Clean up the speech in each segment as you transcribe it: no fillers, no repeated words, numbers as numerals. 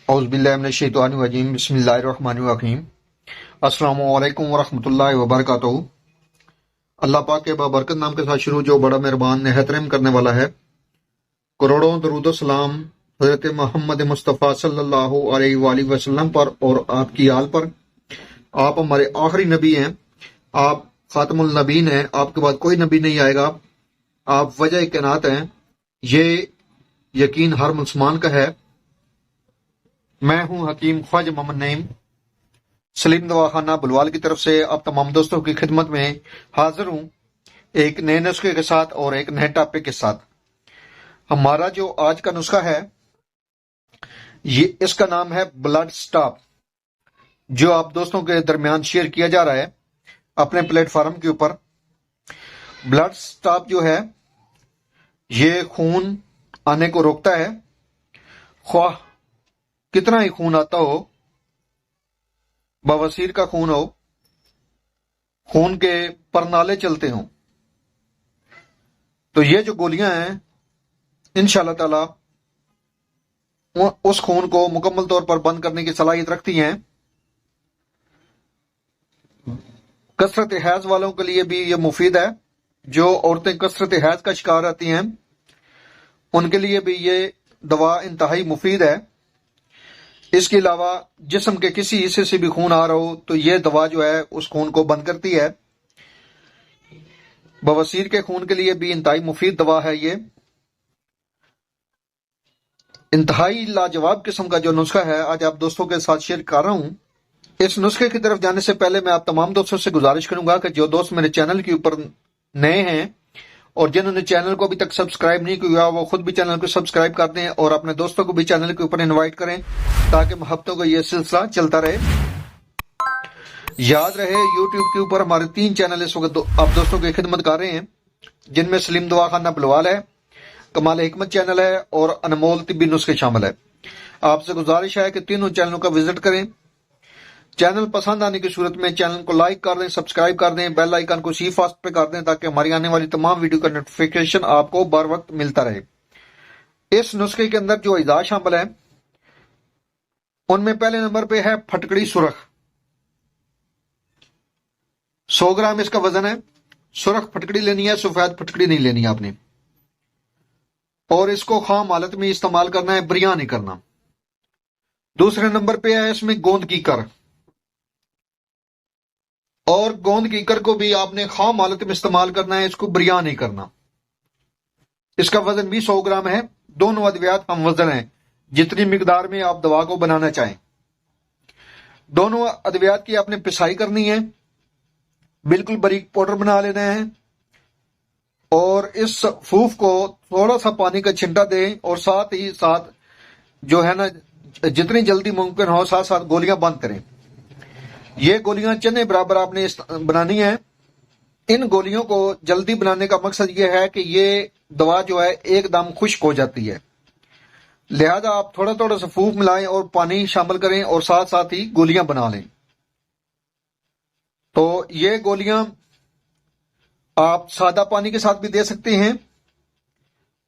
اعوذ باللہ من الشیطان الرجیم بسم اللہ الرحمن الرحیم السلام علیکم ورحمۃ اللہ وبرکاتہ۔ اللہ پاک کے بابرکت نام کے ساتھ شروع جو بڑا مہربان نہایت رحم کرنے والا ہے۔ کروڑوں درود و سلام حضرت محمد مصطفیٰ صلی اللہ علیہ وآلہ وسلم پر اور آپ کی آل پر۔ آپ ہمارے آخری نبی ہیں، آپ خاتم النبیین ہیں، آپ کے بعد کوئی نبی نہیں آئے گا، آپ وجہ کائنات ہیں، یہ یقین ہر مسلمان کا ہے۔ میں ہوں حکیم خواجہ محمد نعیم، سلیم دواخانہ بلوال کی طرف سے آپ تمام دوستوں کی خدمت میں حاضر ہوں، ایک نئے نسخے کے ساتھ اور ایک نئے ٹاپک کے ساتھ۔ ہمارا جو آج کا نسخہ ہے اس کا نام ہے بلڈ سٹاپ، جو آپ دوستوں کے درمیان شیئر کیا جا رہا ہے اپنے پلیٹ فارم کے اوپر۔ بلڈ سٹاپ جو ہے یہ خون آنے کو روکتا ہے، خواہ کتنا ہی خون آتا ہو، بواسیر کا خون ہو، خون کے پرنالے چلتے ہوں، تو یہ جو گولیاں ہیں انشاءاللہ تعالی اس خون کو مکمل طور پر بند کرنے کی صلاحیت رکھتی ہیں۔ کثرت حیض والوں کے لیے بھی یہ مفید ہے، جو عورتیں کثرت حیض کا شکار رہتی ہیں ان کے لیے بھی یہ دوا انتہائی مفید ہے۔ اس کے علاوہ جسم کے کسی حصے سے بھی خون آ رہا ہو تو یہ دوا جو ہے اس خون کو بند کرتی ہے۔ بواسیر کے خون کے لیے بھی انتہائی مفید دوا ہے۔ یہ انتہائی لاجواب قسم کا جو نسخہ ہے آج آپ دوستوں کے ساتھ شیئر کر رہا ہوں۔ اس نسخے کی طرف جانے سے پہلے میں آپ تمام دوستوں سے گزارش کروں گا کہ جو دوست میرے چینل کے اوپر نئے ہیں اور جنہوں نے چینل کو ابھی تک سبسکرائب نہیں کیا وہ خود بھی چینل کو سبسکرائب کر دیں اور اپنے دوستوں کو بھی چینل کے اوپر انوائٹ کریں تاکہ ہفتوں کا یہ سلسلہ چلتا رہے۔ یاد رہے یوٹیوب کے اوپر ہمارے 3 چینل اس وقت آپ دوستوں کی خدمت کر رہے ہیں، جن میں سلیم دواخانہ بلوال ہے، کمال حکمت چینل ہے اور انمول طبی نسخے شامل ہے۔ آپ سے گزارش ہے کہ تینوں چینلوں کا وزٹ کریں۔ چینل پسند آنے کی صورت میں چینل کو لائک کر دیں، سبسکرائب کر دیں، بیل آئیکن کو سی فاسٹ پہ کر دیں تاکہ ہماری آنے والی تمام ویڈیو کا نوٹیفیکیشن آپ کو بر وقت ملتا رہے۔ اس نسخے کے اندر جو اجزاء شامل ہیں ان میں پہلے نمبر پہ ہے پھٹکڑی سرخ۔ 100 گرام اس کا وزن ہے۔ سرخ پھٹکڑی لینی ہے، سفید پھٹکڑی نہیں لینی آپ نے، اور اس کو خام حالت میں استعمال کرنا ہے، بریاں نہیں کرنا۔ دوسرے نمبر پہ ہے اس میں گوند کی کر، اور گوند کی کر کو بھی آپ نے خام حالت میں استعمال کرنا ہے، اس کو بریاں نہیں کرنا۔ اس کا وزن بھی 100 گرام ہے۔ دونوں ادویات ہم وزن ہیں جتنی مقدار میں آپ دوا کو بنانا چاہیں۔ دونوں ادویات کی آپ نے پسائی کرنی ہے، بالکل باریک پاؤڈر بنا لینا ہے، اور اس پھوف کو تھوڑا سا پانی کا چھنٹا دیں اور ساتھ ہی ساتھ جو ہے نا جتنی جلدی ممکن ہو ساتھ ساتھ گولیاں بند کریں۔ یہ گولیاں چنے برابر آپ نے بنانی ہیں۔ ان گولیوں کو جلدی بنانے کا مقصد یہ ہے کہ یہ دوا جو ہے ایک دم خشک ہو جاتی ہے، لہذا آپ تھوڑا تھوڑا سا پھوف ملائیں اور پانی شامل کریں اور ساتھ ساتھ ہی گولیاں بنا لیں۔ تو یہ گولیاں آپ سادہ پانی کے ساتھ بھی دے سکتے ہیں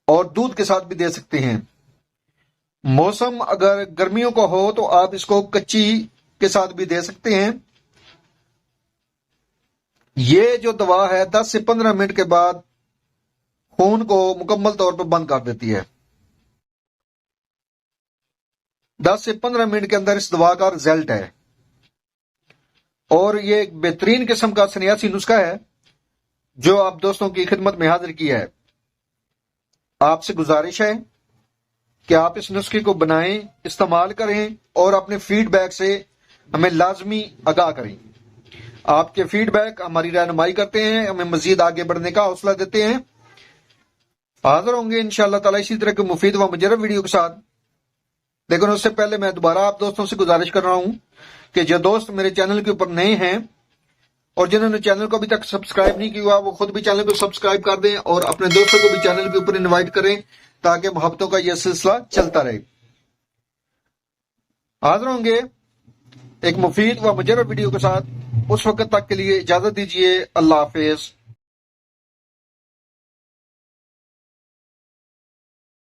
اور دودھ کے ساتھ بھی دے سکتے ہیں۔ موسم اگر گرمیوں کا ہو تو آپ اس کو کچی کے ساتھ بھی دے سکتے ہیں۔ یہ جو دوا ہے 10 سے 15 منٹ کے بعد خون کو مکمل طور پر بند کر دیتی ہے۔ 10 سے 15 منٹ کے اندر اس دوا کا رزلٹ ہے، اور یہ ایک بہترین قسم کا سنیاسی نسخہ ہے جو آپ دوستوں کی خدمت میں حاضر کیا ہے۔ آپ سے گزارش ہے کہ آپ اس نسخے کو بنائیں، استعمال کریں اور اپنے فیڈ بیک سے ہمیں لازمی آگاہ کریں۔ آپ کے فیڈ بیک ہماری رہنمائی کرتے ہیں، ہمیں مزید آگے بڑھنے کا حوصلہ دیتے ہیں۔ حاضر ہوں گے انشاءاللہ تعالی اسی طرح کے مفید و مجرب ویڈیو کے ساتھ، لیکن اس سے پہلے میں دوبارہ آپ دوستوں سے گزارش کر رہا ہوں کہ جو دوست میرے چینل کے اوپر نئے ہیں اور جنہوں نے چینل کو ابھی تک سبسکرائب نہیں کیا وہ خود بھی چینل کو سبسکرائب کر دیں اور اپنے دوستوں کو بھی چینل کے اوپر انوائٹ کریں تاکہ محبتوں کا یہ سلسلہ چلتا رہے۔ حاضر ہوں گے ایک مفید و مجرب ویڈیو کے ساتھ، اس وقت تک کے لیے اجازت دیجیے۔ اللہ حافظ۔